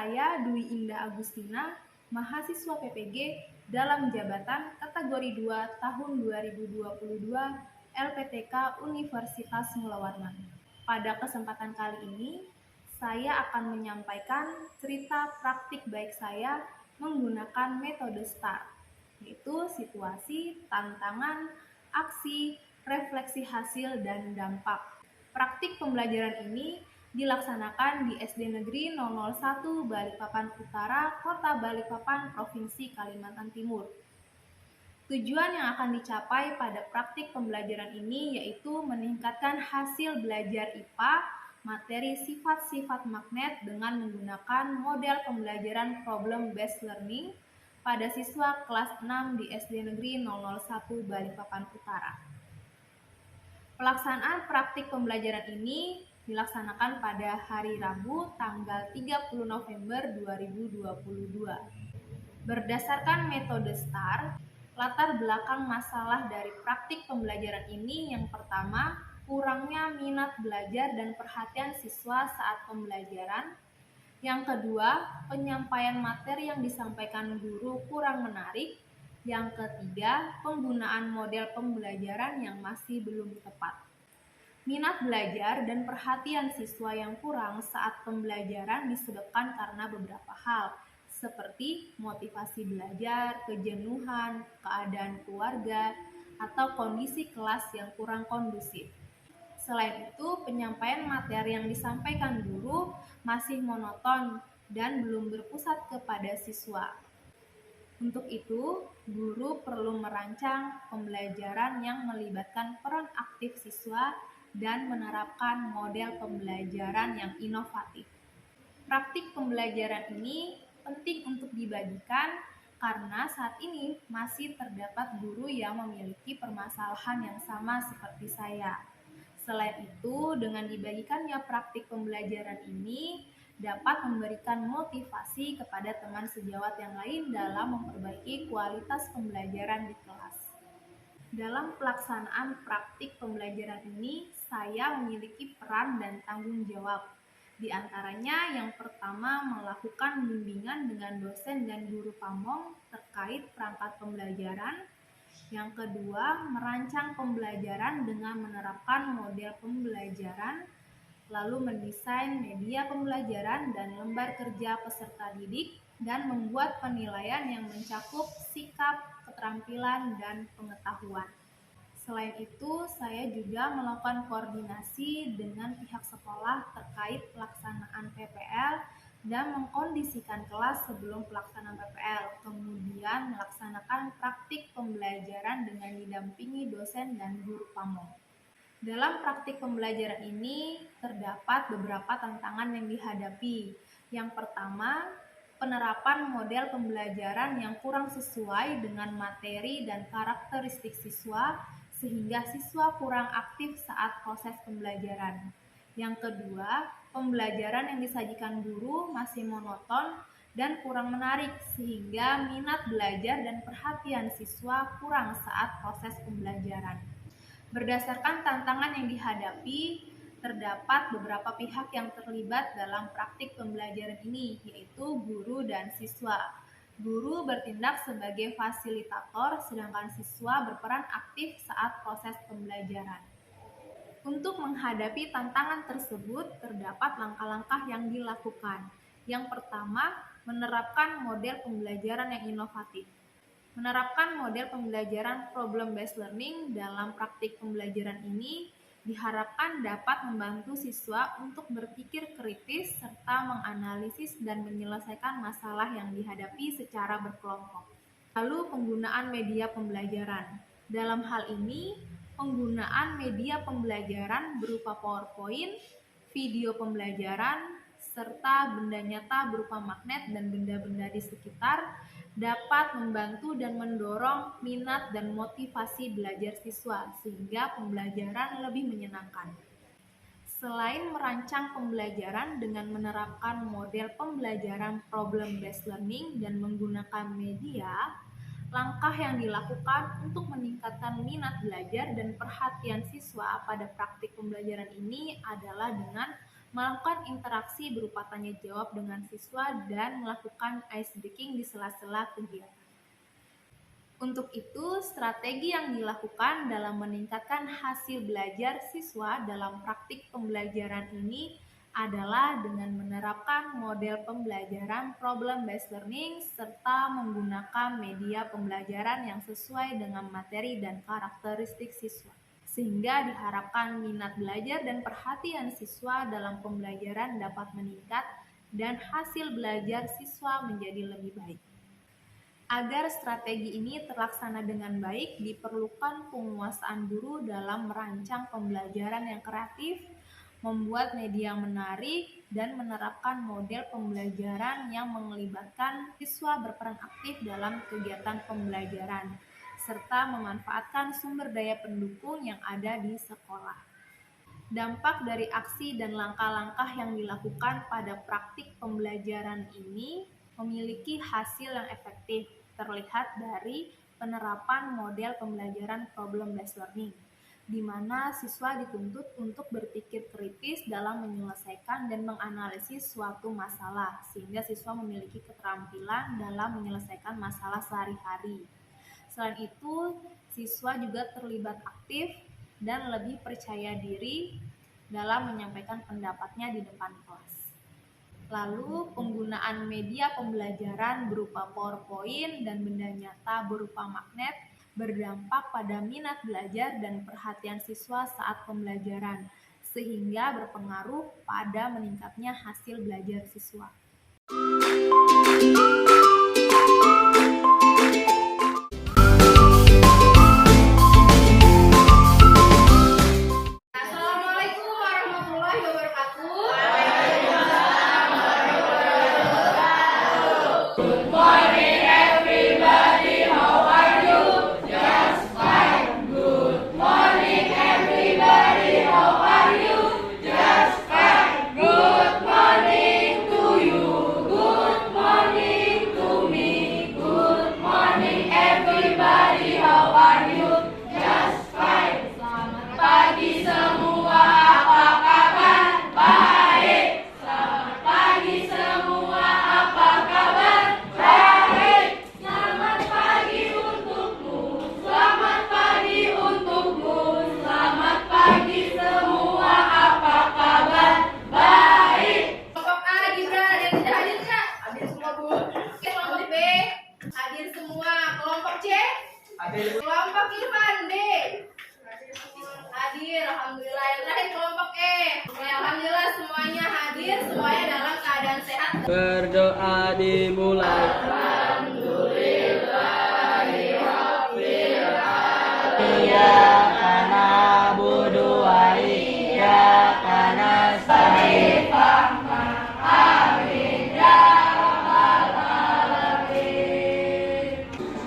saya Dwi Indah Agustina, mahasiswa PPG dalam jabatan kategori 2 tahun 2022 LPTK Universitas Mula Warman. Pada kesempatan kali ini, saya akan menyampaikan cerita praktik baik saya menggunakan metode STAR, yaitu situasi, tantangan, aksi, refleksi hasil, dan dampak. Praktik pembelajaran ini dilaksanakan di SD Negeri 001 Balikpapan Utara, Kota Balikpapan, Provinsi Kalimantan Timur. Tujuan yang akan dicapai pada praktik pembelajaran ini yaitu meningkatkan hasil belajar IPA, materi sifat-sifat magnet dengan menggunakan model pembelajaran problem based learning pada siswa kelas 6 di SD Negeri 001 Balikpapan Utara. Pelaksanaan praktik pembelajaran ini dilaksanakan pada hari Rabu tanggal 30 November 2022. Berdasarkan metode STAR, latar belakang masalah dari praktik pembelajaran ini yang pertama, kurangnya minat belajar dan perhatian siswa saat pembelajaran. Yang kedua, penyampaian materi yang disampaikan guru kurang menarik. Yang ketiga, penggunaan model pembelajaran yang masih belum tepat. Minat belajar dan perhatian siswa yang kurang saat pembelajaran disebabkan karena beberapa hal, seperti motivasi belajar, kejenuhan, keadaan keluarga, atau kondisi kelas yang kurang kondusif. Selain itu, penyampaian materi yang disampaikan guru masih monoton dan belum berpusat kepada siswa. Untuk itu, guru perlu merancang pembelajaran yang melibatkan peran aktif siswa dan menerapkan model pembelajaran yang inovatif. Praktik pembelajaran ini penting untuk dibagikan karena saat ini masih terdapat guru yang memiliki permasalahan yang sama seperti saya. Selain itu, dengan dibagikannya praktik pembelajaran ini dapat memberikan motivasi kepada teman sejawat yang lain dalam memperbaiki kualitas pembelajaran di kelas. Dalam pelaksanaan praktik pembelajaran ini, saya memiliki peran dan tanggung jawab. Di antaranya, yang pertama melakukan bimbingan dengan dosen dan guru pamong terkait perangkat pembelajaran. Yang kedua, merancang pembelajaran dengan menerapkan model pembelajaran, lalu mendesain media pembelajaran dan lembar kerja peserta didik, dan membuat penilaian yang mencakup sikap, keterampilan, dan pengetahuan. Selain itu, saya juga melakukan koordinasi dengan pihak sekolah terkait pelaksanaan PPL dan mengkondisikan kelas sebelum pelaksanaan PPL, kemudian melaksanakan praktik pembelajaran dengan didampingi dosen dan guru pamong. Dalam praktik pembelajaran ini terdapat beberapa tantangan yang dihadapi. Yang pertama, penerapan model pembelajaran yang kurang sesuai dengan materi dan karakteristik siswa sehingga siswa kurang aktif saat proses pembelajaran. Yang kedua, pembelajaran yang disajikan guru masih monoton dan kurang menarik sehingga minat belajar dan perhatian siswa kurang saat proses pembelajaran. Berdasarkan tantangan yang dihadapi, terdapat beberapa pihak yang terlibat dalam praktik pembelajaran ini, yaitu guru dan siswa. Guru bertindak sebagai fasilitator, sedangkan siswa berperan aktif saat proses pembelajaran. Untuk menghadapi tantangan tersebut, terdapat langkah-langkah yang dilakukan. Yang pertama, menerapkan model pembelajaran yang inovatif. Menerapkan model pembelajaran problem based learning dalam praktik pembelajaran ini diharapkan dapat membantu siswa untuk berpikir kritis serta menganalisis dan menyelesaikan masalah yang dihadapi secara berkelompok. Lalu penggunaan media pembelajaran. Dalam hal ini, penggunaan media pembelajaran berupa PowerPoint, video pembelajaran, serta benda nyata berupa magnet dan benda-benda di sekitar dapat membantu dan mendorong minat dan motivasi belajar siswa sehingga pembelajaran lebih menyenangkan. Selain merancang pembelajaran dengan menerapkan model pembelajaran problem based learning dan menggunakan media, langkah yang dilakukan untuk meningkatkan minat belajar dan perhatian siswa pada praktik pembelajaran ini adalah dengan melakukan interaksi berupa tanya jawab dengan siswa, dan melakukan ice breaking di sela-sela kegiatan. Untuk itu, strategi yang dilakukan dalam meningkatkan hasil belajar siswa dalam praktik pembelajaran ini adalah dengan menerapkan model pembelajaran problem-based learning serta menggunakan media pembelajaran yang sesuai dengan materi dan karakteristik siswa. Sehingga diharapkan minat belajar dan perhatian siswa dalam pembelajaran dapat meningkat dan hasil belajar siswa menjadi lebih baik. Agar strategi ini terlaksana dengan baik, diperlukan penguasaan guru dalam merancang pembelajaran yang kreatif, membuat media yang menarik, dan menerapkan model pembelajaran yang melibatkan siswa berperan aktif dalam kegiatan pembelajaran, serta memanfaatkan sumber daya pendukung yang ada di sekolah. Dampak dari aksi dan langkah-langkah yang dilakukan pada praktik pembelajaran ini memiliki hasil yang efektif, terlihat dari penerapan model pembelajaran problem-based learning, di mana siswa dituntut untuk berpikir kritis dalam menyelesaikan dan menganalisis suatu masalah, sehingga siswa memiliki keterampilan dalam menyelesaikan masalah sehari-hari. Selain itu, siswa juga terlibat aktif dan lebih percaya diri dalam menyampaikan pendapatnya di depan kelas. Lalu, penggunaan media pembelajaran berupa PowerPoint dan benda nyata berupa magnet berdampak pada minat belajar dan perhatian siswa saat pembelajaran, sehingga berpengaruh pada meningkatnya hasil belajar siswa. Assalamualaikum warahmatullahi wabarakatuh. Good morning everybody, how are you? Just fine. Good morning everybody, how are you? Just fine. Good morning to you, good morning to me. Good morning everybody, how are you? Just fine. Selamat pagi semua, apa kabar? Baik. Selamat pagi semua, apa kabar? Baik. Selamat pagi untukmu, selamat pagi untukmu. Selamat pagi semua, apa kabar? Baik. Kelompok A, Gibran, ada yang tidak hadir nggak? Hadir semua, Bu. Oke, kelompok B, hadir semua. Kelompok C? Hadir. Kelompok Irfan, D? Hadir, alhamdulillah. Yang terakhir kelompok E. Oke, alhamdulillah semuanya hadir, semuanya dalam keadaan sehat. Berdoa dimulai. Iyyaka na'budu wa iyyaka nasta'in.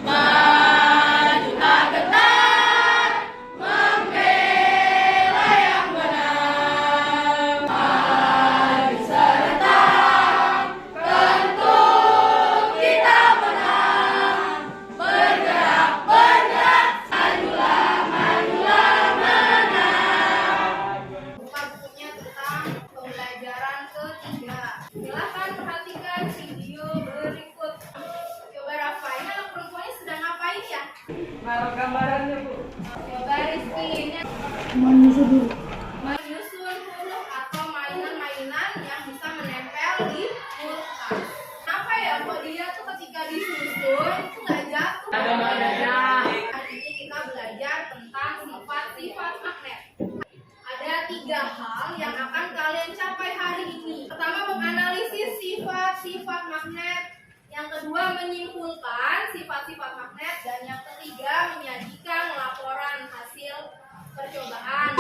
Majulah getar, membela yang benar. Maju serentak, tentu kita menang. Bergerak, bergerak, majulah, majulah, menang. Buka bukunya tentang pembelajaran ketiga. Silakan perhatikan video berikut. Coba Rafa, ini anak perempuannya sedang ngapain ya? Naruh gambarannya, Bu. Coba Rizky, ini menyusun huruf atau mainan-mainan yang bisa menempel di kulkas. Kenapa ya kok dia tuh ketika disusun itu nggak jatuh? Ada magnetnya. Hari ini kita belajar tentang sifat-sifat magnet. Ada 3 hal yang akan kalian capai hari ini. Pertama, menganalisis sifat-sifat magnet. Yang kedua, menyimpulkan sifat-sifat magnet. Dan yang ketiga, menyajikan laporan hasil percobaan.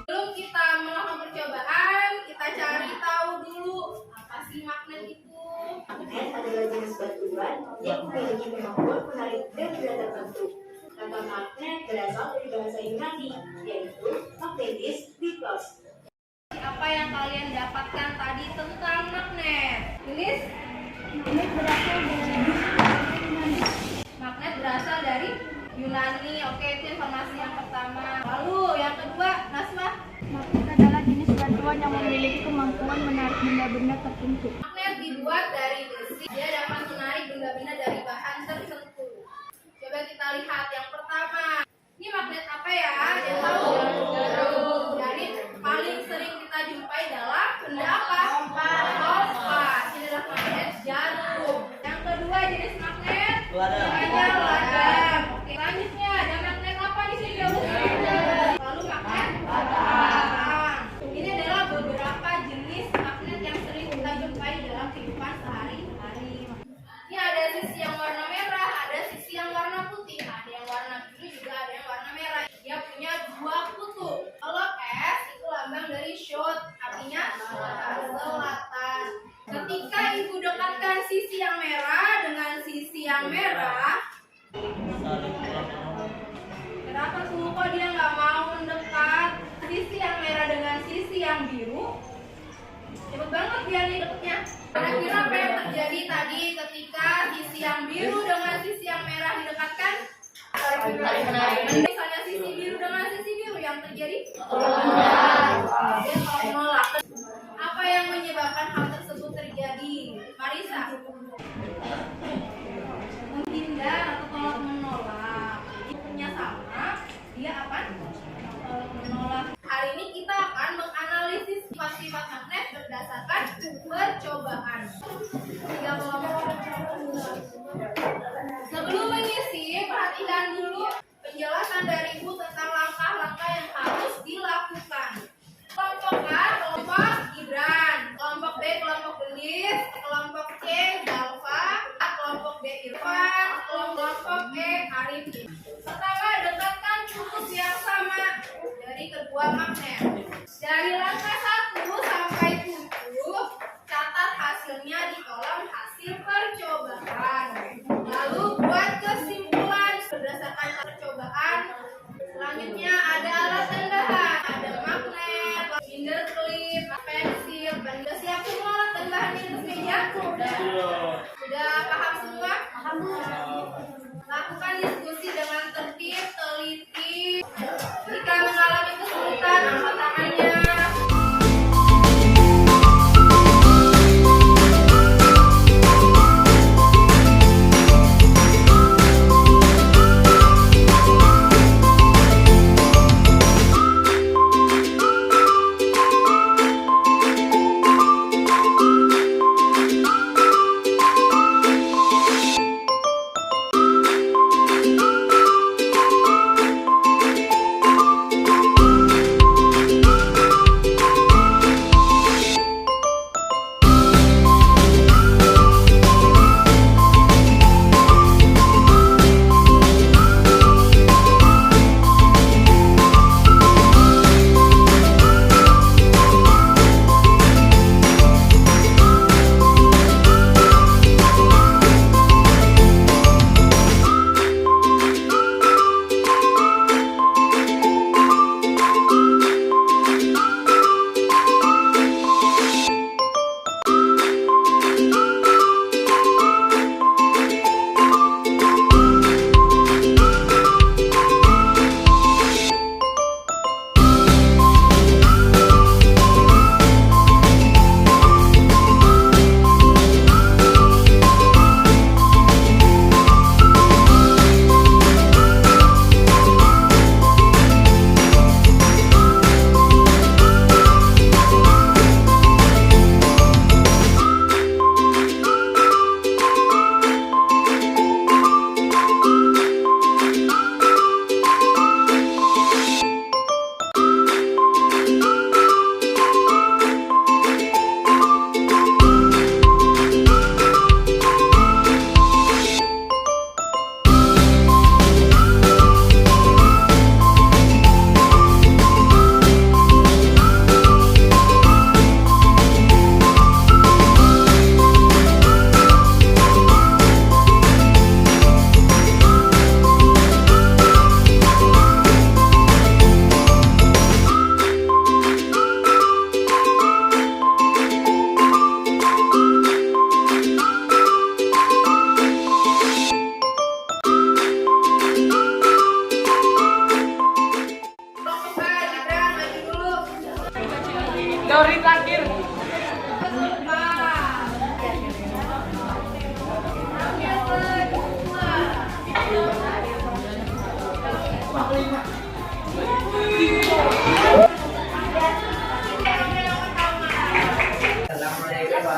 Sebelum kita melakukan percobaan, kita cari tahu dulu apa sih magnet itu. Magnet adalah jenis batuan yang memiliki kemampuan menarik benda tertentu. Kata magnet berasal dari bahasa Yunani, yaitu magnetis bikos. Apa yang kalian dapatkan tadi tentang magnet? Tulis. Magnet berasal dari Yunani. Oke, itu informasi yang pertama. Lalu yang kedua, Nasma. Magnet adalah jenis batuan yang memiliki kemampuan menarik benda-benda tertentu. Magnet dibuat dari besi, dia dapat menarik benda-benda dari bahan tertentu. Coba kita lihat yang pertama. Ini magnet apa ya? Ada tahu? Jarum. Jadi paling sering kita jumpai adalah benda apa? Kompas. Ini adalah magnet jarum. Yang kedua jenis magnet namanya ladang. Oke, selanjutnya ada magnet apa di sini? Lalu magnet batang. Ini adalah beberapa jenis magnet yang sering kita jumpai dalam kehidupan sehari-hari. Ini ada sisi yang warna merah, ada sisi yang warna putih, ada yang warna biru juga ada yang warna merah. Dia punya dua kutub. Kalau S itu lambang dari shoot, artinya selatan. Ketika ibu dekatkan sisi yang merah dengan sisi yang merah, kenapa tuh kok dia nggak mau mendekat? Sisi yang merah dengan sisi yang biru, cepet banget dia nih dekatnya. Kira-kira apa yang terjadi tadi ketika sisi yang biru dengan sisi yang merah didekatkan? Misalnya sisi biru dengan sisi biru yang terjadi? Dia menolak. Apa yang menyebabkan hal tersebut terjadi? Marisa? Menghindar atau tolak menolak. Punya sama, dia apa? Menolak. Hari ini kita akan menganalisis sifat-sifat magnet berdasarkan percobaan. Tiga kelompok. Sebelum mengisi, perhatikan dulu penjelasan dari Ibu tentang langkah-langkah yang harus dilakukan. Kelompok A, kelompok Gibran. Kelompok B, kelompok Gendis. Kelompok C, Zalfa. Kelompok D, Irfan. Kelompok E, Arifin. Pertama, dekatkan kutub yang sama dari kedua magnet. Dari langkah 1 sampai 7, catat hasilnya di kolom H.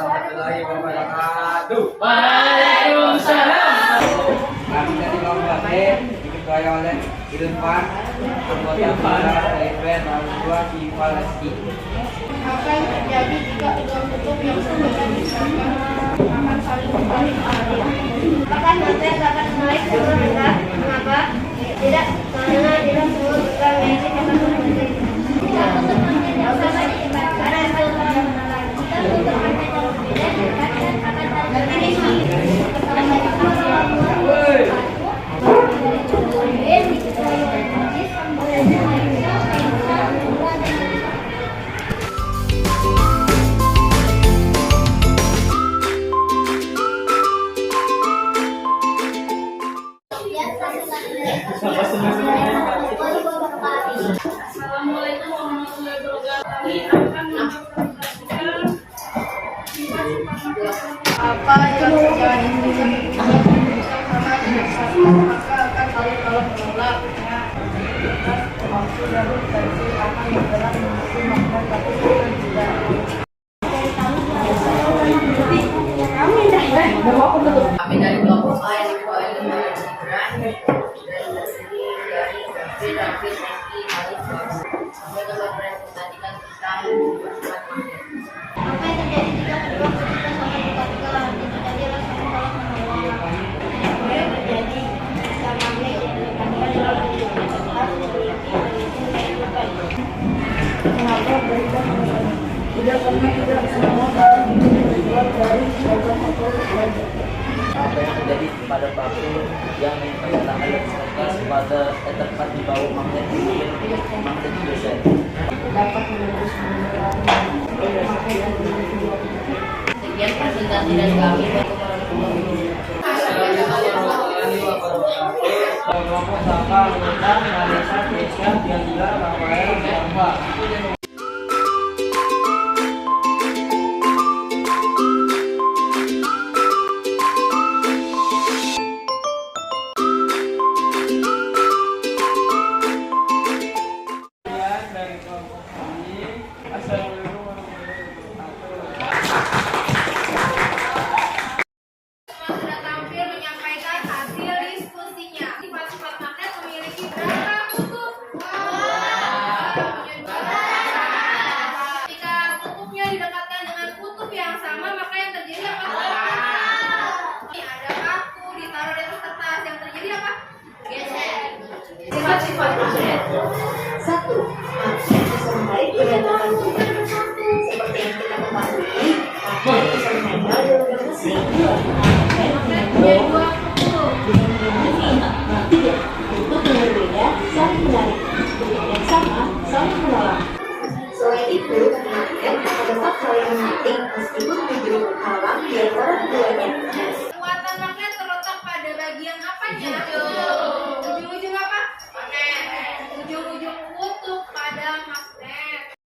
warahmatullahi wabarakatuh. Waalaikumsalam. Kami dari kelompok B diketuai oleh Irfan, anggota Pura PFR tahun 2 di Palestina. Apa yang terjadi jika kedua kutub yang berbeda disatukan akan saling membaling arah? Apakah materi akan naik turun rendah? Mengapa? Tidak, karena tidak semua bukan memiliki kata berbeda. Jika kutub materi yang sama diibaratkan akan saling mengenal. Jika kutub materi yang berbeda diibaratkan akan saling Assalamualaikum warahmatullahi wabarakatuh. apa yang terjadi sama dengan satu maka akan saling tolong menolak. Maksud dari versi akan bergerak menuju makna tapi bukan tidak. Kami dari kelompok A yang diketuai oleh Gibran dari David, Eki, Alif, kami akan mempresentasikan tentang hubungan magnet. Apa yang terjadi jika kedua kutub sama dekat-dekat arti terjadi rasa tolong menolak? Apa yang terjadi jika magnet yang mendekatkan dalam harus memiliki nilai yang baik? Kenapa berikan menolak? Tidak karena tidak semua barang itu dibuat dari suatu satu. Apa yang terjadi pada paku yang kaitan elektrisitas pada tepat di bawah magnet dosen Dapat menembus Sekian presentasi dari kami. Assalamualaikum warahmatullahi wabarakatuh. Kelompok Saka mengundang Nalisa, Keisha, Diandra, Rafael, Muhammad. Dari kelompok kami, Assalamualaikum warahmatullahi wabarakatuh. Sudah tampil menyampaikan hasil diskusinya. Sifat-sifat magnet memiliki berapa kutub? Jika kutubnya didekatkan dengan kutub yang sama, maka yang terjadi apa? Ada paku ditaruh di atas kertas, yang terjadi apa? Geser. Sifat-sifat magnet. 1. Magnet bisa menarik berdasarkan tubuh. Seperti yang kita ketahui, magnet bisa menempel di logam besi. Magnet punya dua kutub. 3. Kutub yang berbeda saling menarik. Kutub yang sama saling menolak. Selain itu, magnet terdapat hal yang menarik meskipun menjadi penghalang di antara keduanya. Kekuatan magnet terletak pada bagian apanya? Ujung-ujung apa? Magnet. Ujung-ujung kutub pada magnet.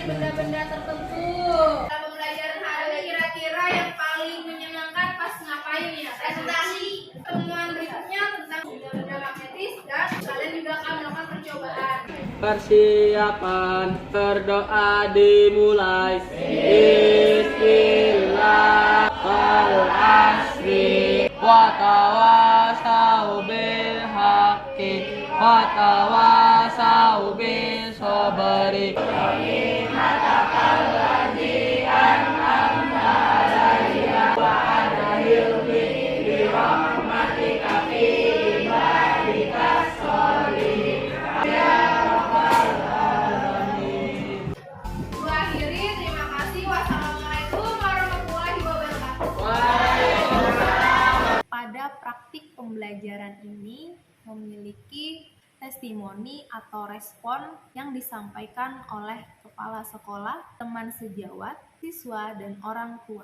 benda-benda tertentu. Dalam pembelajaran hari ini kira-kira yang paling menyenangkan pas ngapain ya? Presentasi. Temuan berikutnya tentang benda-benda magnetis dan kalian juga akan melakukan percobaan. Persiapan berdoa dimulai. Bismillah wal asri wa tawasau bil watawasau bis sabri. Gua akhiri, terima kasih. Wassalamualaikum warahmatullahi wabarakatuh. Pada praktik pembelajaran ini memiliki testimoni atau respon yang disampaikan oleh kepala sekolah, teman sejawat, siswa, dan orang tua.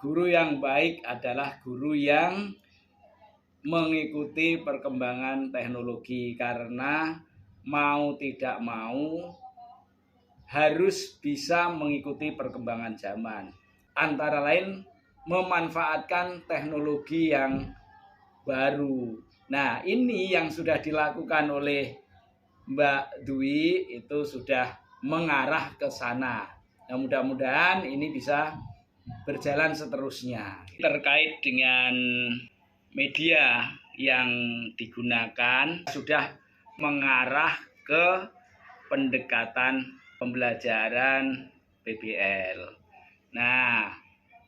Guru yang baik adalah guru yang mengikuti perkembangan teknologi, karena mau tidak mau harus bisa mengikuti perkembangan zaman. Antara lain memanfaatkan teknologi yang baru. Nah, ini yang sudah dilakukan oleh Mbak Dwi itu sudah mengarah ke sana. Nah, mudah-mudahan ini bisa berjalan seterusnya. Terkait dengan media yang digunakan sudah mengarah ke pendekatan pembelajaran PBL. Nah,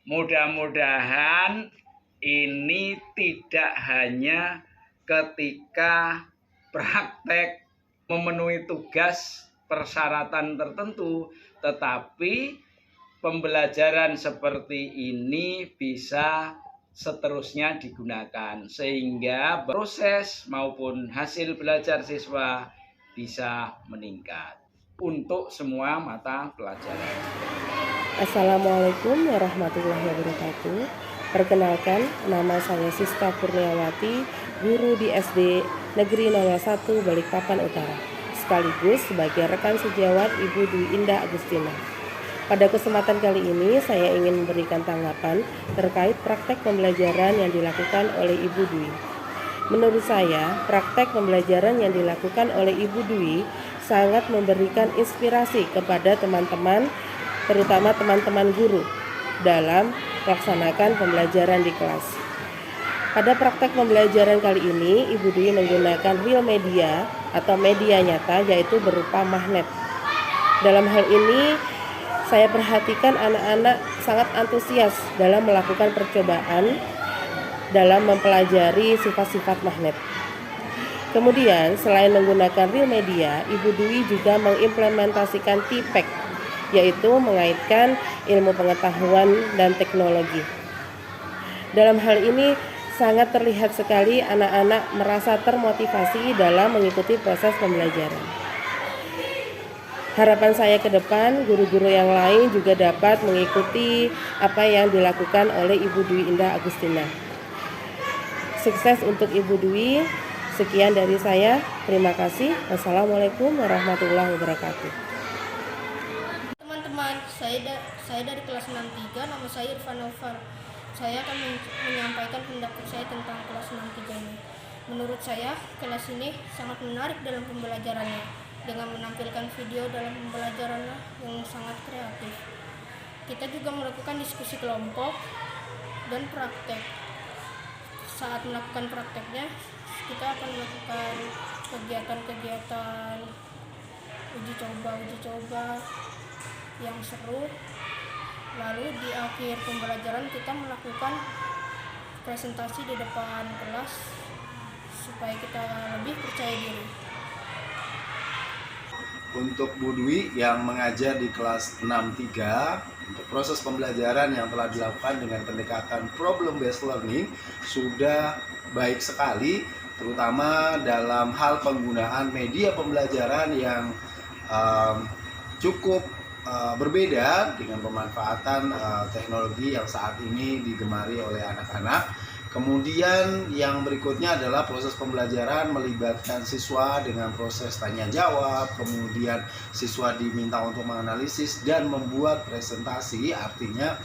mudah-mudahan ini tidak hanya ketika praktek memenuhi tugas persyaratan tertentu, tetapi pembelajaran seperti ini bisa seterusnya digunakan sehingga proses maupun hasil belajar siswa bisa meningkat untuk semua mata pelajaran. Assalamualaikum warahmatullahi wabarakatuh. Perkenalkan, nama saya Siska Kurniawati, guru di SD Negeri 01 Balikpapan Utara, sekaligus sebagai rekan sejawat Ibu Dwi Indah Agustina. Pada kesempatan kali ini saya ingin memberikan tanggapan terkait praktek pembelajaran yang dilakukan oleh Ibu Dwi. Menurut saya, praktek pembelajaran yang dilakukan oleh Ibu Dwi sangat memberikan inspirasi kepada teman-teman, terutama teman-teman guru, dalam melaksanakan pembelajaran di kelas. Pada praktek pembelajaran kali ini, Ibu Dwi menggunakan real media atau media nyata, yaitu berupa magnet. Dalam hal ini, saya perhatikan anak-anak sangat antusias dalam melakukan percobaan dalam mempelajari sifat-sifat magnet. Kemudian, selain menggunakan real media, Ibu Dwi juga mengimplementasikan TPEK, yaitu mengaitkan ilmu pengetahuan dan teknologi. Dalam hal ini, sangat terlihat sekali anak-anak merasa termotivasi dalam mengikuti proses pembelajaran. Harapan saya ke depan, guru-guru yang lain juga dapat mengikuti apa yang dilakukan oleh Ibu Dwi Indah Agustina. Sukses untuk Ibu Dwi. Sekian dari saya. Terima kasih. Wassalamualaikum warahmatullahi wabarakatuh. Teman-teman, saya dari kelas 63, nama saya Irfan Novar. Saya akan menyampaikan pendapat saya tentang kelas 63 ini. Menurut saya, kelas ini sangat menarik dalam pembelajarannya, dengan menampilkan video dalam pembelajarannya yang sangat kreatif. Kita juga melakukan diskusi kelompok dan praktek. Saat melakukan prakteknya, kita akan melakukan kegiatan-kegiatan uji coba yang seru. Lalu di akhir pembelajaran kita melakukan presentasi di depan kelas supaya kita lebih percaya diri. Untuk Bu Dwi yang mengajar di kelas 63, untuk proses pembelajaran yang telah dilakukan dengan pendekatan problem based learning sudah baik sekali, terutama dalam hal penggunaan media pembelajaran yang cukup berbeda dengan pemanfaatan teknologi yang saat ini digemari oleh anak-anak. Kemudian yang berikutnya adalah proses pembelajaran melibatkan siswa dengan proses tanya jawab, kemudian siswa diminta untuk menganalisis dan membuat presentasi. Artinya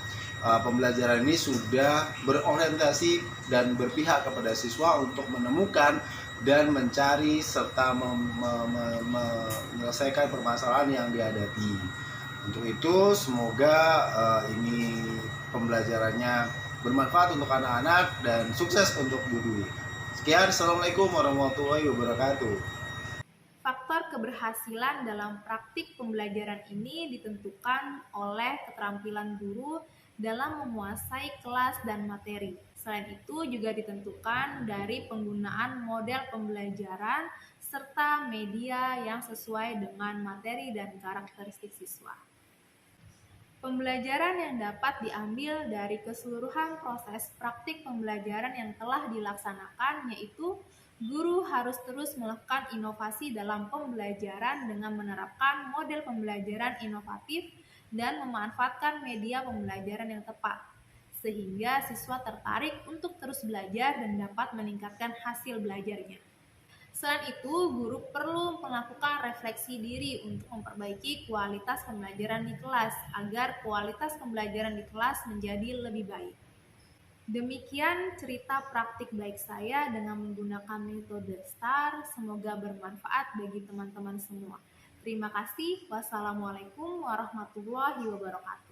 pembelajaran ini sudah berorientasi dan berpihak kepada siswa untuk menemukan dan mencari serta menyelesaikan permasalahan yang dihadapi. Untuk itu semoga ini pembelajarannya bermanfaat untuk anak-anak dan sukses untuk Bu Dwi. Sekian, Assalamualaikum warahmatullahi wabarakatuh. Faktor keberhasilan dalam praktik pembelajaran ini ditentukan oleh keterampilan guru dalam menguasai kelas dan materi. Selain itu juga ditentukan dari penggunaan model pembelajaran serta media yang sesuai dengan materi dan karakteristik siswa. Pembelajaran yang dapat diambil dari keseluruhan proses praktik pembelajaran yang telah dilaksanakan yaitu guru harus terus melakukan inovasi dalam pembelajaran dengan menerapkan model pembelajaran inovatif dan memanfaatkan media pembelajaran yang tepat, sehingga siswa tertarik untuk terus belajar dan dapat meningkatkan hasil belajarnya. Selain itu, guru perlu melakukan refleksi diri untuk memperbaiki kualitas pembelajaran di kelas agar kualitas pembelajaran di kelas menjadi lebih baik. Demikian cerita praktik baik saya dengan menggunakan metode STAR. Semoga bermanfaat bagi teman-teman semua. Terima kasih. Wassalamualaikum warahmatullahi wabarakatuh.